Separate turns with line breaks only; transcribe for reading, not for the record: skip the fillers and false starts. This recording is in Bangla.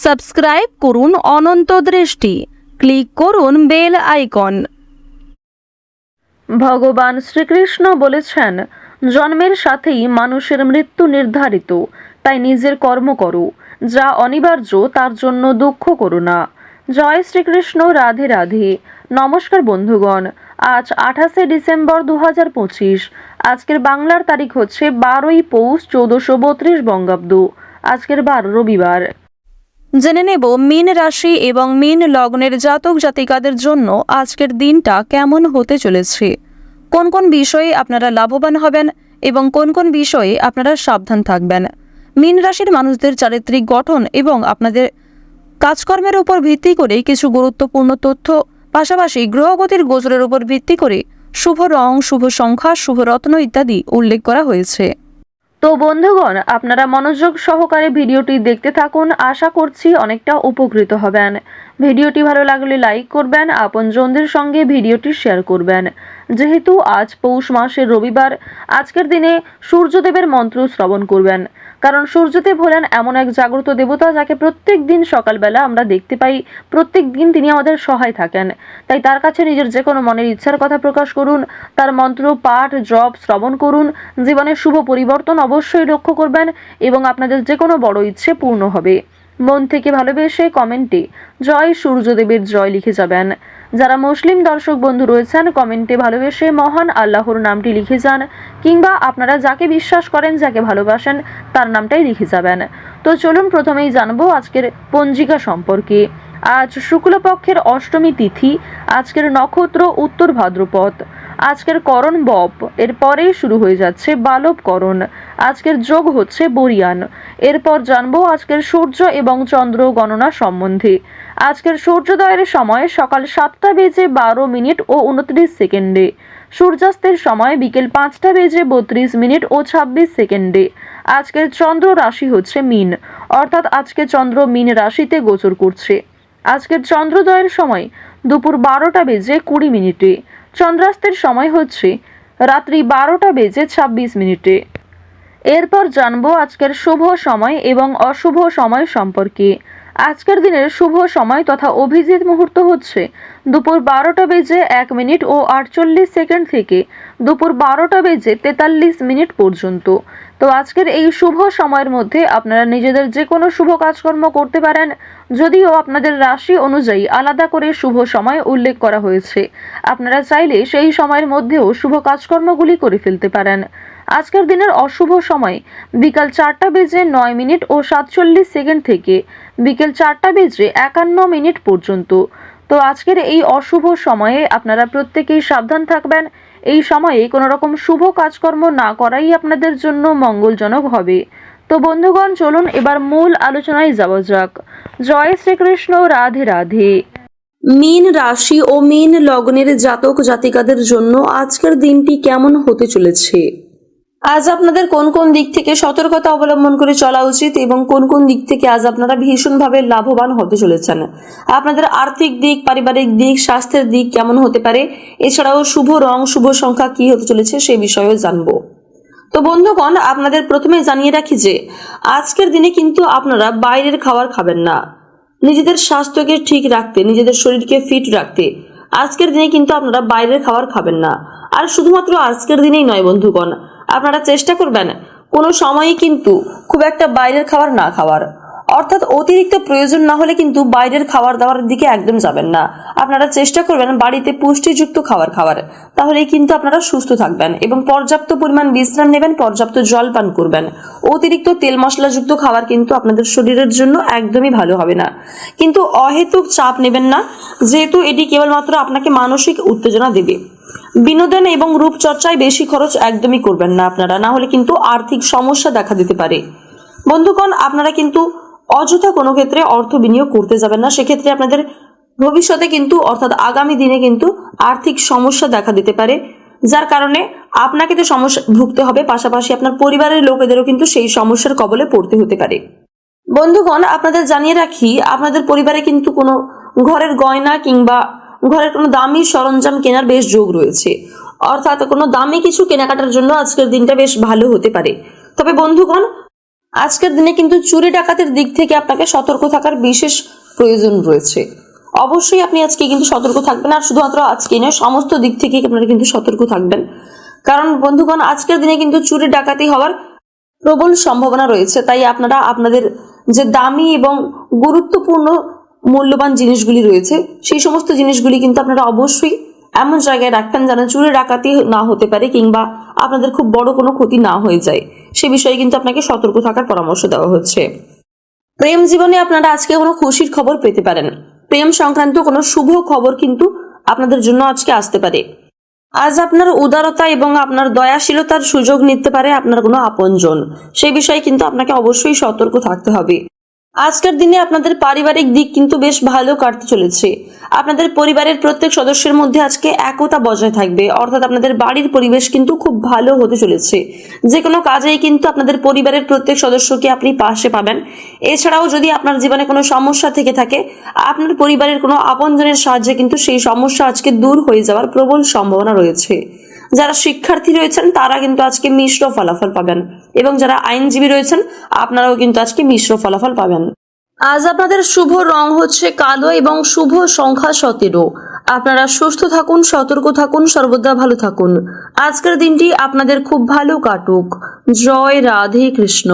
সাবস্ক্রাইব করুন অনন্ত দৃষ্টি, ক্লিক করুন বেল আইকন।
ভগবান শ্রীকৃষ্ণ বলেছেন, জন্মের সাথেই মানুষের মৃত্যু নির্ধারিত, তাই নিজের কর্ম করো, যা অনিবার্য তার জন্য দুঃখ করো না। জয় শ্রীকৃষ্ণ, রাধে রাধে। নমস্কার বন্ধুগণ, আজ 28শে ডিসেম্বর 2025। আজকের বাংলার তারিখ হচ্ছে 12ই পৌষ 1432 বঙ্গাব্দ। আজকের বার রবিবার।
জেনে নেব মীন রাশি এবং মীন লগ্নের জাতক জাতিকাদের জন্য আজকের দিনটা কেমন হতে চলেছে, কোন কোন বিষয়ে আপনারা লাভবান হবেন এবং কোন কোন বিষয়ে আপনারা সাবধান থাকবেন। মীন রাশির মানুষদের চারিত্রিক গঠন এবং আপনাদের কাজকর্মের উপর ভিত্তি করে কিছু গুরুত্বপূর্ণ তথ্য, পাশাপাশি গ্রহগতির গোচরের উপর ভিত্তি করে শুভ রং, শুভ সংখ্যা, শুভ রত্ন ইত্যাদি উল্লেখ করা হয়েছে।
তো বন্ধুগণ, আপনারা মনোযোগ সহকারে ভিডিওটি দেখতে থাকুন। আশা করছি অনেকটা উপকৃত হবেন। ভিডিওটি ভালো লাগলে লাইক করবেন, আপনজনদের সঙ্গে ভিডিওটি শেয়ার করবেন। যেহেতু আজ পৌষ মাসের রবিবার, আজকের দিনে সূর্যদেবের মন্ত্র শ্রবণ করবেন, কারণ সূর্যদেব হলেন এমন এক জাগ্রত দেবতা যাকে প্রত্যেক দিন সকালবেলা আমরা দেখতে পাই। প্রত্যেক দিন তিনি আমাদের সহায় থাকেন। তাই তার কাছে নিজের যে কোনো মনের ইচ্ছার কথা প্রকাশ করুন, তার মন্ত্র পাঠ জপ শ্রবণ করুন। জীবনের শুভ পরিবর্তন অবশ্যই লক্ষ্য করবেন এবং আপনাদের যে কোনো বড় ইচ্ছে পূর্ণ হবে। মন থেকে ভালোবেসে কমেন্টে জয় সূর্যদেবের জয় লিখে যাবেন। যারা মুসলিম দর্শক বন্ধু রয়েছেন, কমেন্টে ভালোবেসে মহান আল্লাহর নামটি লিখে যান, কিংবা আপনারা যাকে বিশ্বাস করেন, যাকে ভালোবাসেন, তার নামটাই লিখে যাবেন। তো চলুন প্রথমেই জানবো আজকের পঞ্জিকা সম্পর্কে। আজ শুক্লপক্ষের অষ্টমী তিথি। আজকের নক্ষত্র উত্তর ভাদ্রপদ। আজকের করণ বপ, এরপরেই শুরু হয়ে যাচ্ছে বালব করণ। আজকের যোগ হচ্ছে বরিয়ান। এরপর জানবো আজকের সূর্য এবং চন্দ্র গণনা সম্বন্ধে। আজকের সূর্যোদয়ের সময় সকাল 7:12 ও 29 সেকেন্ডে। সূর্যাস্তের সময় বিকেল 5:32 ও 26 সেকেন্ডে। আজকের চন্দ্র রাশি হচ্ছে মীন, অর্থাৎ আজকে চন্দ্র মীন রাশিতে গোচর করছে। আজকের চন্দ্রোদয়ের সময় দুপুর 12:20 চন্দ্রাস্তের সময় হচ্ছে রাত্রি 12:26। এরপর জানবো আজকের শুভ সময় এবং অশুভ সময় সম্পর্কে। আজকের দিনের শুভ সময় তথা অভিজিৎ মুহূর্ত হচ্ছে দুপুর 12:01 ও 48 সেকেন্ড থেকে দুপুর 12:43 পর্যন্ত। তো আজকের এই শুভ সময়ের মধ্যে আপনারা নিজেদের যে কোনো শুভ কাজকর্ম করতে পারেন, যদিও আপনাদের রাশি অনুযায়ী আলাদা করে শুভ সময় উল্লেখ করা হয়েছে। আপনারা চাইলে সেই সময়ের মধ্যেও শুভ কাজকর্মগুলি করে ফেলতে পারেন। আজকের দিনের অশুভ সময় বিকাল 4:09 ও 47 সেকেন্ড থেকে বিকেল 4:51 পর্যন্ত। তো আজকের এই অশুভ সময়ে আপনারা প্রত্যেকেই সাবধান থাকবেন। এই সময়ে কোনো রকম শুভ কাজকর্ম না করাই আপনাদের জন্য মঙ্গলজনক হবে। তো বন্ধুগণ, চলুন এবার মূল আলোচনায় যাওয়া যাক। জয় শ্রীকৃষ্ণ, রাধে রাধে।
মীন রাশি ও মীন লগ্নের জাতক জাতিকাদের জন্য আজকের দিনটি কেমন হতে চলেছে, আজ আপনাদের কোন কোন দিক থেকে সতর্কতা অবলম্বন করে চলা উচিত এবং কোন কোন দিক থেকে আজ আপনারা ভীষণভাবে লাভবান হতে চলেছেন, আপনাদের আর্থিক দিক, পারিবারিক দিক, স্বাস্থ্যের দিক কেমন হতে পারে, এছাড়াও শুভ রং, শুভ সংখ্যা কি হতে চলেছে সেই বিষয়েও জানবো। তো বন্ধুগণ, আপনাদের প্রথমে জানিয়ে রাখি যে আজকের দিনে কিন্তু আপনারা বাইরের খাবার খাবেন না। নিজেদের স্বাস্থ্যকে ঠিক রাখতে, নিজেদের শরীরকে ফিট রাখতে আজকের দিনে কিন্তু আপনারা বাইরের খাবার খাবেন না। আর শুধুমাত্র আজকের দিনেই নয় বন্ধুগণ, আপনারা চেষ্টা করবেন কোনো সময়ই কিন্তু খুব একটা বাইরের খাবার না খাওয়ার, অর্থাৎ অতিরিক্ত প্রয়োজন না হলে কিন্তু বাইরের খাবার দাবার দিকে একদম যাবেন না। আপনারা চেষ্টা করবেন বাড়িতে পুষ্টিযুক্ত খাবার খাওয়ার, তাহলেই কিন্তু আপনারা সুস্থ থাকবেন এবং পর্যাপ্ত পরিমাণ বিশ্রাম নেবেন, পর্যাপ্ত জল পান করবেন। অতিরিক্ত তেল মশলাযুক্ত খাবার কিন্তু আপনাদের শরীরের জন্য একদমই ভালো হবে না। কিন্তু অহেতুক চাপ নেবেন না, যেহেতু এটি কেবলমাত্র আপনাকে মানসিক উত্তেজনা দেবে। বিনোদন এবং রূপচর্চায় বেশি খরচ একদমই করবেন না আপনারা, না হলে কিন্তু আর্থিক সমস্যা দেখা দিতে পারে। বন্ধুগণ, আপনারা কিন্তু অযথা কোনো ক্ষেত্রে অর্থ বিনিয়োগ করতে যাবেন না, সেক্ষেত্রে আপনাদের ভবিষ্যতে কিন্তু অর্থাৎ আগামী দিনে কিন্তু আর্থিক সমস্যা দেখা দিতে পারে, যার কারণে আপনাকে তো সমস্যা ভুগতে হবে, পাশাপাশি আপনার পরিবারের লোকেদেরও কিন্তু সেই সমস্যার কবলে পড়তে হতে পারে। বন্ধুগণ, আপনাদের জানিয়ে রাখি, আপনাদের পরিবারে কিন্তু কোনো ঘরের গয়না কিংবা ঘরের কোনো দামি সরঞ্জাম কেনার বেশ যোগ রয়েছে, অর্থাৎ কোনো দামি কিছু কেনাকাটার জন্য আজকের দিনটা বেশ ভালো হতে পারে। তবে বন্ধুগণ, আজকের দিনে কিন্তু চুরি ডাকাতির দিক থেকে আপনাকে সতর্ক থাকার বিশেষ প্রয়োজন রয়েছে। অবশ্যই আপনি আজকে কিন্তু সতর্ক থাকবেন, আর শুধুমাত্র আজকে নয়, সমস্ত দিক থেকে আপনারা কিন্তু সতর্ক থাকবেন। কারণ বন্ধুগণ, আজকের দিনে কিন্তু চুরি ডাকাতি হওয়ার প্রবল সম্ভাবনা রয়েছে। তাই আপনারা আপনাদের যে দামি এবং গুরুত্বপূর্ণ মূল্যবান জিনিসগুলি রয়েছে, সেই সমস্ত জিনিসগুলি কিন্তু আপনারা অবশ্যই এমন জায়গায় রাখবেন যেন চুরি ডাকাতি না হতে পারে কিংবা আপনাদের খুব বড় কোনো ক্ষতি না হয়ে যায়। সে বিষয়ে কিন্তু আপনাকে সতর্ক থাকার পরামর্শ দেওয়া হচ্ছে। প্রেম জীবনে আপনারা আজকে কোনো খুশির খবর পেতে পারেন। প্রেম সংক্রান্ত কোনো শুভ খবর কিন্তু আপনাদের জন্য আজকে আসতে পারে। আজ আপনার উদারতা এবং আপনার দয়াশীলতার সুযোগ নিতে পারে আপনার কোনো আপনজন। সেই বিষয়ে কিন্তু আপনাকে অবশ্যই সতর্ক থাকতে হবে। আজকের দিনে আপনাদের পারিবারিক দিক কিন্তু বেশ ভালো কাটতে চলেছে। আপনাদের পরিবারের প্রত্যেক সদস্যের মধ্যে আজকে একতা বজায় থাকবে, অর্থাৎ আপনাদের বাড়ির পরিবেশ কিন্তু খুব ভালো হতে চলেছে। যে কোনো কাজেই কিন্তু আপনাদের পরিবারের প্রত্যেক সদস্যকে আপনি পাশে পাবেন। এছাড়াও যদি আপনার জীবনে কোনো সমস্যা থেকে থাকে, আপনার পরিবারের কোনো আপনজনের সাহায্যে কিন্তু সেই সমস্যা আজকে দূর হয়ে যাওয়ার প্রবল সম্ভাবনা রয়েছে। যারা শিক্ষার্থী রয়েছেন তারা কিন্তু আজকে মিশ্র ফলাফল পাবেন, এবং যারা আইনজীবী রয়েছেন আপনারাও কিন্তু আজকে মিশ্র ফলাফল পাবেন। আজ আপনাদের শুভ রং হচ্ছে কালো এবং শুভ সংখ্যা 17। আপনারা সুস্থ থাকুন, সতর্ক থাকুন, সর্বদা ভালো থাকুন। আজকের দিনটি আপনাদের খুব ভালো কাটুক। জয় রাধে কৃষ্ণ।